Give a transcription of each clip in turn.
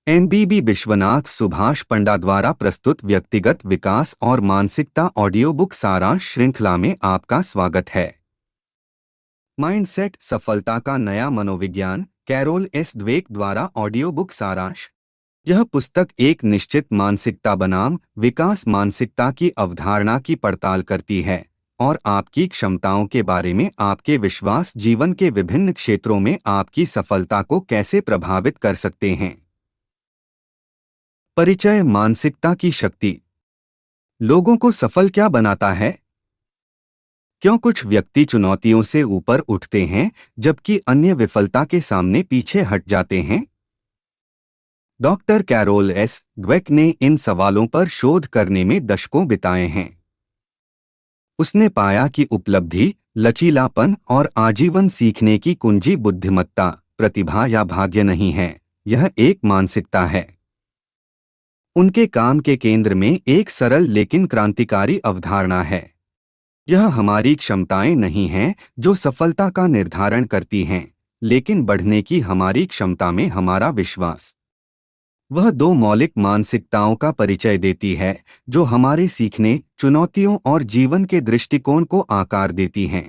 MBB Vishwanath Subhash पंडा द्वारा प्रस्तुत व्यक्तिगत विकास और मानसिकता ऑडियो बुक सारांश श्रृंखला में आपका स्वागत है। माइंडसेट सफलता का नया मनोविज्ञान, कैरोल एस द्वेक द्वारा ऑडियो बुक सारांश। यह पुस्तक एक निश्चित मानसिकता बनाम विकास मानसिकता की अवधारणा की पड़ताल करती है और आपकी क्षमताओं के बारे में आपके विश्वास जीवन के विभिन्न क्षेत्रों में आपकी सफलता को कैसे प्रभावित कर सकते हैं। परिचय। मानसिकता की शक्ति। लोगों को सफल क्या बनाता है? क्यों कुछ व्यक्ति चुनौतियों से ऊपर उठते हैं जबकि अन्य विफलता के सामने पीछे हट जाते हैं? डॉक्टर कैरोल एस द्वेक ने इन सवालों पर शोध करने में दशकों बिताए हैं। उसने पाया कि उपलब्धि, लचीलापन और आजीवन सीखने की कुंजी बुद्धिमत्ता, प्रतिभा या भाग्य नहीं है, यह एक मानसिकता है। उनके काम के केंद्र में एक सरल लेकिन क्रांतिकारी अवधारणा है। यह हमारी क्षमताएं नहीं हैं जो सफलता का निर्धारण करती हैं, लेकिन बढ़ने की हमारी क्षमता में हमारा विश्वास। वह दो मौलिक मानसिकताओं का परिचय देती है जो हमारे सीखने, चुनौतियों और जीवन के दृष्टिकोण को आकार देती हैं।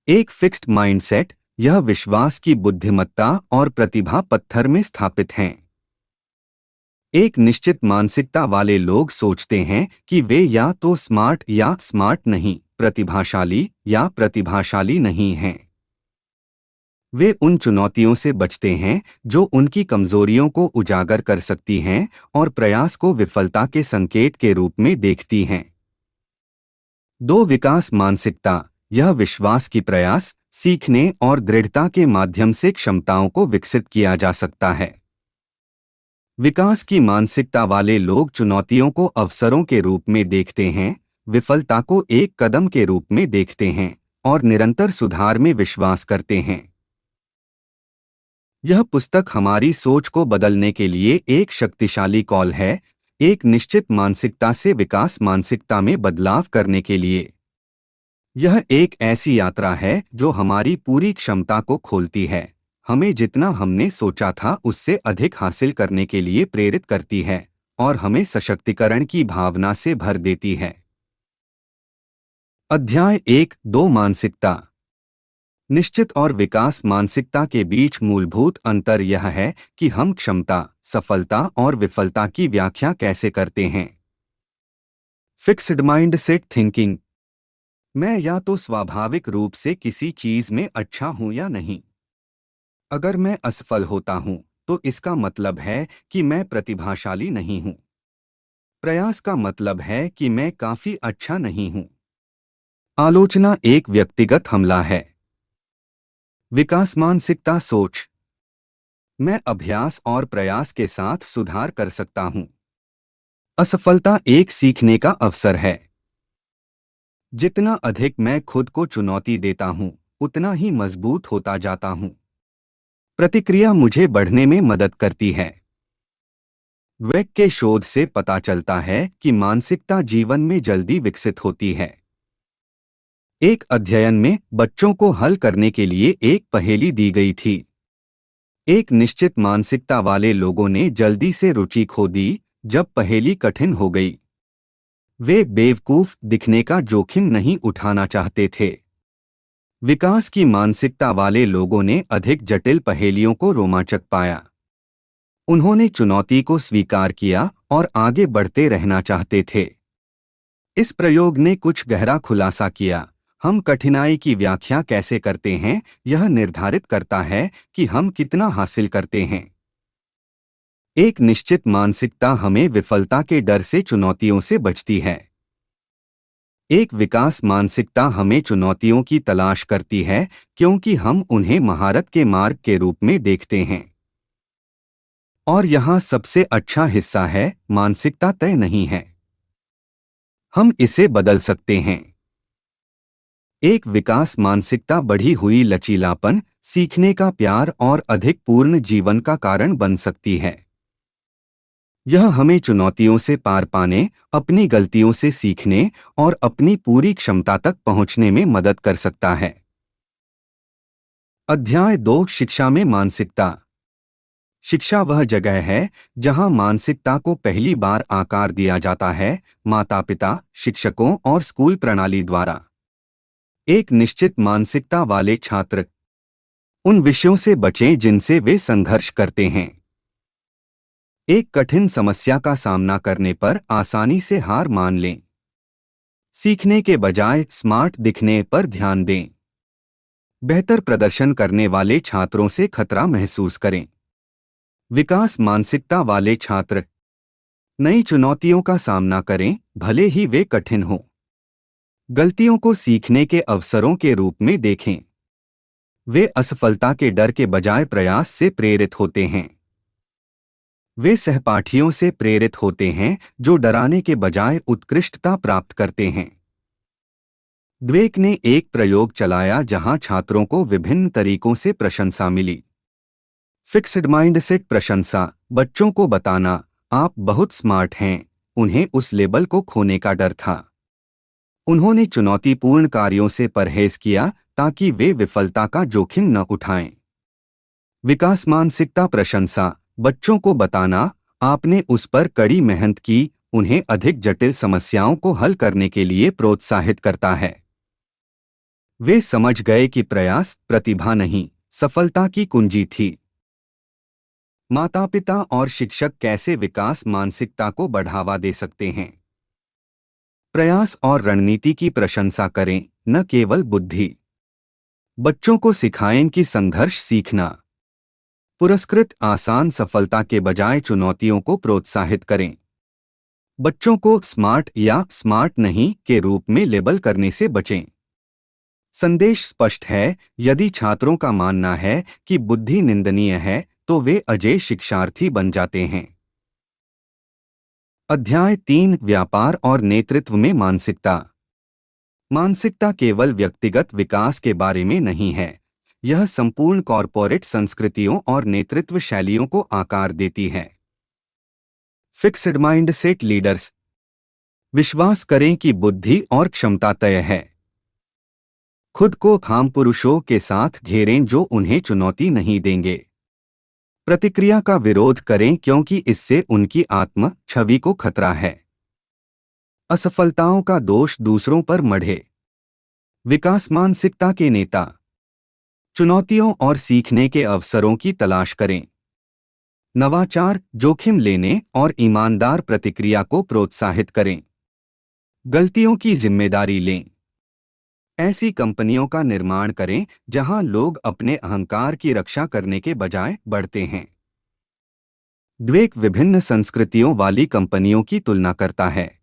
एक फिक्स्ड माइंडसेट। यह विश्वास की बुद्धिमत्ता और प्रतिभा पत्थर में स्थापित हैं। एक निश्चित मानसिकता वाले लोग सोचते हैं कि वे या तो स्मार्ट या स्मार्ट नहीं, प्रतिभाशाली या प्रतिभाशाली नहीं हैं। वे उन चुनौतियों से बचते हैं जो उनकी कमजोरियों को उजागर कर सकती हैं और प्रयास को विफलता के संकेत के रूप में देखती हैं। दो विकास मानसिकता। यह विश्वास की प्रयास, सीखने और दृढ़ता के माध्यम से क्षमताओं को विकसित किया जा सकता है। विकास की मानसिकता वाले लोग चुनौतियों को अवसरों के रूप में देखते हैं, विफलता को एक कदम के रूप में देखते हैं और निरंतर सुधार में विश्वास करते हैं। यह पुस्तक हमारी सोच को बदलने के लिए एक शक्तिशाली कॉल है, एक निश्चित मानसिकता से विकास मानसिकता में बदलाव करने के लिए। यह एक ऐसी यात्रा है जो हमारी पूरी क्षमता को खोलती है, हमें जितना हमने सोचा था उससे अधिक हासिल करने के लिए प्रेरित करती है और हमें सशक्तिकरण की भावना से भर देती है। अध्याय 1-2 मानसिकता। निश्चित और विकास मानसिकता के बीच मूलभूत अंतर यह है कि हम क्षमता, सफलता और विफलता की व्याख्या कैसे करते हैं। Fixed mindset thinking. मैं या तो स्वाभाविक रूप से किसी चीज में अच्छा हूं या नहीं। अगर मैं असफल होता हूं तो इसका मतलब है कि मैं प्रतिभाशाली नहीं हूं। प्रयास का मतलब है कि मैं काफी अच्छा नहीं हूं। आलोचना एक व्यक्तिगत हमला है। विकास मानसिकता सोच। मैं अभ्यास और प्रयास के साथ सुधार कर सकता हूं। असफलता एक सीखने का अवसर है। जितना अधिक मैं खुद को चुनौती देता हूं, उतना ही मजबूत होता जाता हूं। प्रतिक्रिया मुझे बढ़ने में मदद करती है। वेक के शोध से पता चलता है कि मानसिकता जीवन में जल्दी विकसित होती है। एक अध्ययन में बच्चों को हल करने के लिए एक पहेली दी गई थी। एक निश्चित मानसिकता वाले लोगों ने जल्दी से रुचि खो दी जब पहेली कठिन हो गई। वे बेवकूफ दिखने का जोखिम नहीं उठाना चाहते थे। विकास की मानसिकता वाले लोगों ने अधिक जटिल पहेलियों को रोमांचक पाया। उन्होंने चुनौती को स्वीकार किया और आगे बढ़ते रहना चाहते थे। इस प्रयोग ने कुछ गहरा खुलासा किया। हम कठिनाई की व्याख्या कैसे करते हैं, यह निर्धारित करता है कि हम कितना हासिल करते हैं। एक निश्चित मानसिकता हमें विफलता के डर से चुनौतियों से बचती है। एक विकास मानसिकता हमें चुनौतियों की तलाश करती है क्योंकि हम उन्हें महारत के मार्ग के रूप में देखते हैं। और यहाँ सबसे अच्छा हिस्सा है, मानसिकता तय नहीं है। हम इसे बदल सकते हैं। एक विकास मानसिकता बढ़ी हुई लचीलापन, सीखने का प्यार और अधिक पूर्ण जीवन का कारण बन सकती है। यह हमें चुनौतियों से पार पाने, अपनी गलतियों से सीखने और अपनी पूरी क्षमता तक पहुंचने में मदद कर सकता है। अध्याय 2 शिक्षा में मानसिकता। शिक्षा वह जगह है जहां मानसिकता को पहली बार आकार दिया जाता है, माता पिता, शिक्षकों और स्कूल प्रणाली द्वारा। एक निश्चित मानसिकता वाले छात्र उन विषयों से बचें जिनसे वे संघर्ष करते हैं। एक कठिन समस्या का सामना करने पर आसानी से हार मान लें। सीखने के बजाय स्मार्ट दिखने पर ध्यान दें। बेहतर प्रदर्शन करने वाले छात्रों से खतरा महसूस करें। विकास मानसिकता वाले छात्र नई चुनौतियों का सामना करें, भले ही वे कठिन हों। गलतियों को सीखने के अवसरों के रूप में देखें। वे असफलता के डर के बजाय प्रयास से प्रेरित होते हैं। वे सहपाठियों से प्रेरित होते हैं जो डराने के बजाय उत्कृष्टता प्राप्त करते हैं। ड्वेक ने एक प्रयोग चलाया जहां छात्रों को विभिन्न तरीकों से प्रशंसा मिली। फिक्स्ड माइंडसेट प्रशंसा, बच्चों को बताना, आप बहुत स्मार्ट हैं, उन्हें उस लेबल को खोने का डर था। उन्होंने चुनौतीपूर्ण कार्यों से परहेज किया ताकि वे विफलता का जोखिम न उठाएं। विकास मानसिकता प्रशंसा, बच्चों को बताना, आपने उस पर कड़ी मेहनत की, उन्हें अधिक जटिल समस्याओं को हल करने के लिए प्रोत्साहित करता है। वे समझ गए कि प्रयास, प्रतिभा नहीं, सफलता की कुंजी थी। माता-पिता और शिक्षक कैसे विकास मानसिकता को बढ़ावा दे सकते हैं? प्रयास और रणनीति की प्रशंसा करें, न केवल बुद्धि। बच्चों को सिखाएं कि संघर्ष सीखना। पुरस्कृत आसान सफलता के बजाय चुनौतियों को प्रोत्साहित करें। बच्चों को स्मार्ट या स्मार्ट नहीं के रूप में लेबल करने से बचें। संदेश स्पष्ट है, यदि छात्रों का मानना है कि बुद्धि निंदनीय है, तो वे अजेय शिक्षार्थी बन जाते हैं। अध्याय 3 व्यापार और नेतृत्व में मानसिकता। मानसिकता केवल व्यक्तिगत विकास के बारे में नहीं है, यह संपूर्ण कॉर्पोरेट संस्कृतियों और नेतृत्व शैलियों को आकार देती है। फिक्स्ड माइंडसेट लीडर्स विश्वास करें कि बुद्धि और क्षमता तय है। खुद को खाम पुरुषों के साथ घेरें जो उन्हें चुनौती नहीं देंगे। प्रतिक्रिया का विरोध करें क्योंकि इससे उनकी आत्म छवि को खतरा है। असफलताओं का दोष दूसरों पर मढ़े। विकास मानसिकता के नेता चुनौतियों और सीखने के अवसरों की तलाश करें। नवाचार, जोखिम लेने और ईमानदार प्रतिक्रिया को प्रोत्साहित करें। गलतियों की जिम्मेदारी लें। ऐसी कंपनियों का निर्माण करें जहां लोग अपने अहंकार की रक्षा करने के बजाय बढ़ते हैं। ड्वेक विभिन्न संस्कृतियों वाली कंपनियों की तुलना करता है।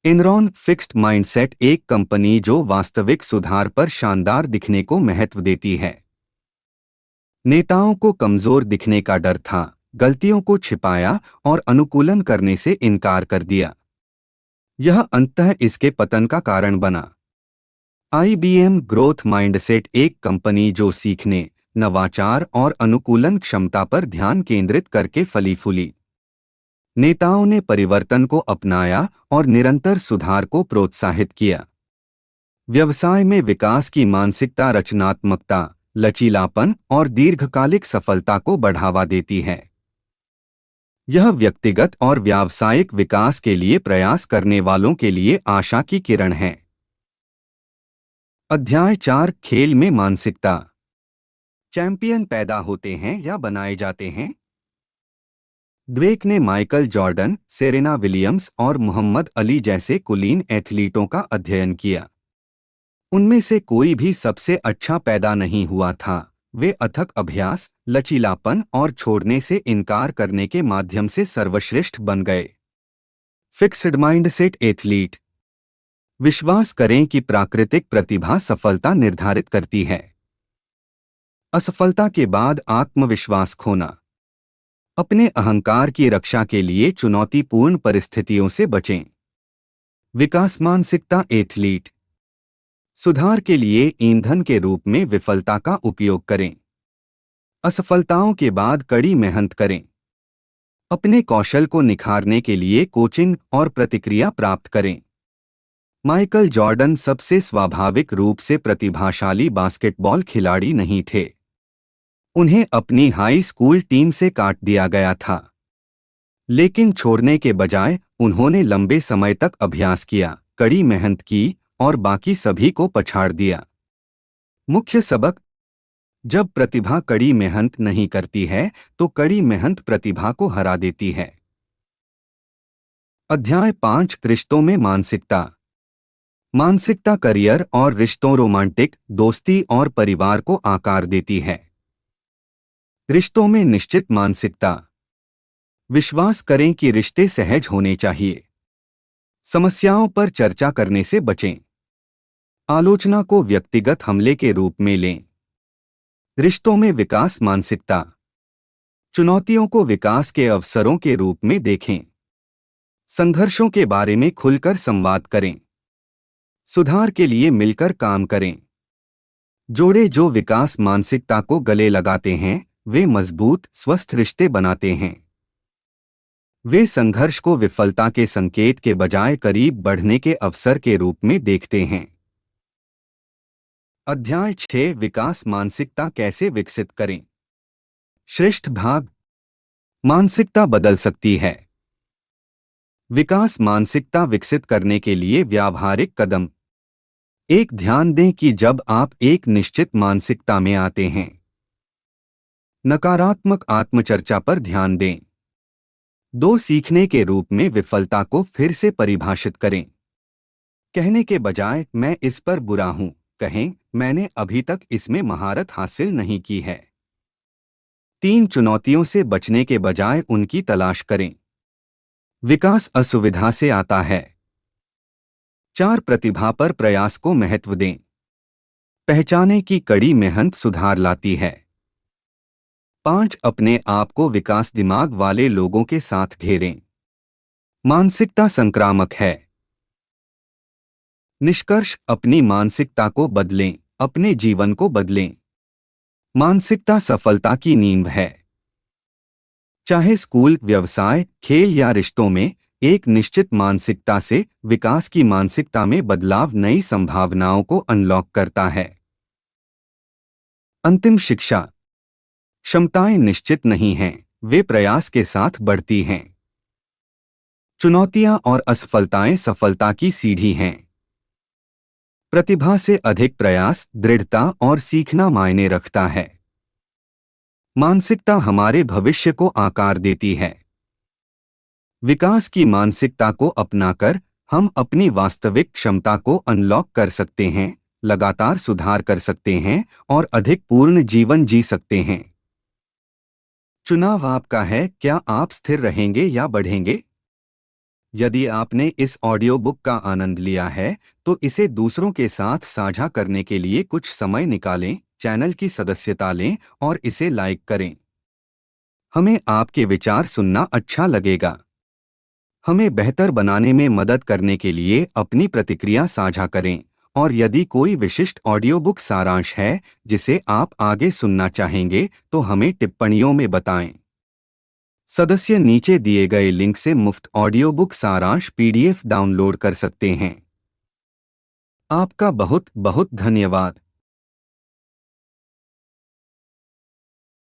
एनरॉन फिक्स्ड माइंडसेट एक कंपनी जो वास्तविक सुधार पर शानदार दिखने को महत्व देती है। नेताओं को कमजोर दिखने का डर था, गलतियों को छिपाया और अनुकूलन करने से इनकार कर दिया। यह अंततः इसके पतन का कारण बना। IBM ग्रोथ माइंडसेट एक कंपनी जो सीखने, नवाचार और अनुकूलन क्षमता पर ध्यान केंद्रित करके फली फूली। नेताओं ने परिवर्तन को अपनाया और निरंतर सुधार को प्रोत्साहित किया। व्यवसाय में विकास की मानसिकता रचनात्मकता, लचीलापन और दीर्घकालिक सफलता को बढ़ावा देती है। यह व्यक्तिगत और व्यावसायिक विकास के लिए प्रयास करने वालों के लिए आशा की किरण है। अध्याय 4 खेल में मानसिकता। चैंपियन पैदा होते हैं या बनाए जाते हैं? ड्वेक ने माइकल जॉर्डन, सेरेना विलियम्स और मोहम्मद अली जैसे कुलीन एथलीटों का अध्ययन किया। उनमें से कोई भी सबसे अच्छा पैदा नहीं हुआ था, वे अथक अभ्यास, लचीलापन और छोड़ने से इनकार करने के माध्यम से सर्वश्रेष्ठ बन गए। फिक्स्ड माइंडसेट एथलीट विश्वास करें कि प्राकृतिक प्रतिभा सफलता निर्धारित करती है। असफलता के बाद आत्मविश्वास खोना। अपने अहंकार की रक्षा के लिए चुनौतीपूर्ण परिस्थितियों से बचें। विकास मानसिकता एथलीट सुधार के लिए ईंधन के रूप में विफलता का उपयोग करें। असफलताओं के बाद कड़ी मेहनत करें। अपने कौशल को निखारने के लिए कोचिंग और प्रतिक्रिया प्राप्त करें। माइकल जॉर्डन सबसे स्वाभाविक रूप से प्रतिभाशाली बास्केटबॉल खिलाड़ी नहीं थे। उन्हें अपनी हाई स्कूल टीम से काट दिया गया था, लेकिन छोड़ने के बजाय उन्होंने लंबे समय तक अभ्यास किया, कड़ी मेहनत की और बाकी सभी को पछाड़ दिया। मुख्य सबक: जब प्रतिभा कड़ी मेहनत नहीं करती है तो कड़ी मेहनत प्रतिभा को हरा देती है। अध्याय 5: रिश्तों में मानसिकता। मानसिकता करियर और रिश्तों, रोमांटिक, दोस्ती और परिवार को आकार देती है। रिश्तों में निश्चित मानसिकता। विश्वास करें कि रिश्ते सहज होने चाहिए। समस्याओं पर चर्चा करने से बचें। आलोचना को व्यक्तिगत हमले के रूप में लें। रिश्तों में विकास मानसिकता। चुनौतियों को विकास के अवसरों के रूप में देखें। संघर्षों के बारे में खुलकर संवाद करें। सुधार के लिए मिलकर काम करें। जोड़े जो विकास मानसिकता को गले लगाते हैं वे मजबूत, स्वस्थ रिश्ते बनाते हैं। वे संघर्ष को विफलता के संकेत के बजाय करीब बढ़ने के अवसर के रूप में देखते हैं। अध्याय 6: विकास मानसिकता कैसे विकसित करें। श्रेष्ठ भाग: मानसिकता बदल सकती है। विकास मानसिकता विकसित करने के लिए व्यावहारिक कदम। एक, ध्यान दें कि जब आप एक निश्चित मानसिकता में आते हैं, नकारात्मक आत्मचर्चा पर ध्यान दें। 2, सीखने के रूप में विफलता को फिर से परिभाषित करें। कहने के बजाय मैं इस पर बुरा हूं, कहें मैंने अभी तक इसमें महारत हासिल नहीं की है। 3, चुनौतियों से बचने के बजाय उनकी तलाश करें। विकास असुविधा से आता है। 4, प्रतिभा पर प्रयास को महत्व दें। पहचानें कि कड़ी मेहनत सुधार लाती है। 5, अपने आप को विकास दिमाग वाले लोगों के साथ घेरें। मानसिकता संक्रामक है। निष्कर्ष: अपनी मानसिकता को बदलें, अपने जीवन को बदलें। मानसिकता सफलता की नींव है। चाहे स्कूल, व्यवसाय, खेल या रिश्तों में, एक निश्चित मानसिकता से विकास की मानसिकता में बदलाव नई संभावनाओं को अनलॉक करता है। अंतिम शिक्षा: क्षमताएं निश्चित नहीं हैं, वे प्रयास के साथ बढ़ती हैं। चुनौतियां और असफलताएं सफलता की सीढ़ी हैं। प्रतिभा से अधिक प्रयास, दृढ़ता और सीखना मायने रखता है। मानसिकता हमारे भविष्य को आकार देती है। विकास की मानसिकता को अपनाकर हम अपनी वास्तविक क्षमता को अनलॉक कर सकते हैं, लगातार सुधार कर सकते हैं और अधिक पूर्ण जीवन जी सकते हैं। चुनाव आपका है, क्या आप स्थिर रहेंगे या बढ़ेंगे? यदि आपने इस ऑडियो बुक का आनंद लिया है तो इसे दूसरों के साथ साझा करने के लिए कुछ समय निकालें, चैनल की सदस्यता लें और इसे लाइक करें। हमें आपके विचार सुनना अच्छा लगेगा। हमें बेहतर बनाने में मदद करने के लिए अपनी प्रतिक्रिया साझा करें और यदि कोई विशिष्ट ऑडियो बुक सारांश है जिसे आप आगे सुनना चाहेंगे तो हमें टिप्पणियों में बताएं। सदस्य नीचे दिए गए लिंक से मुफ्त ऑडियो बुक सारांश PDF डाउनलोड कर सकते हैं। आपका बहुत बहुत धन्यवाद।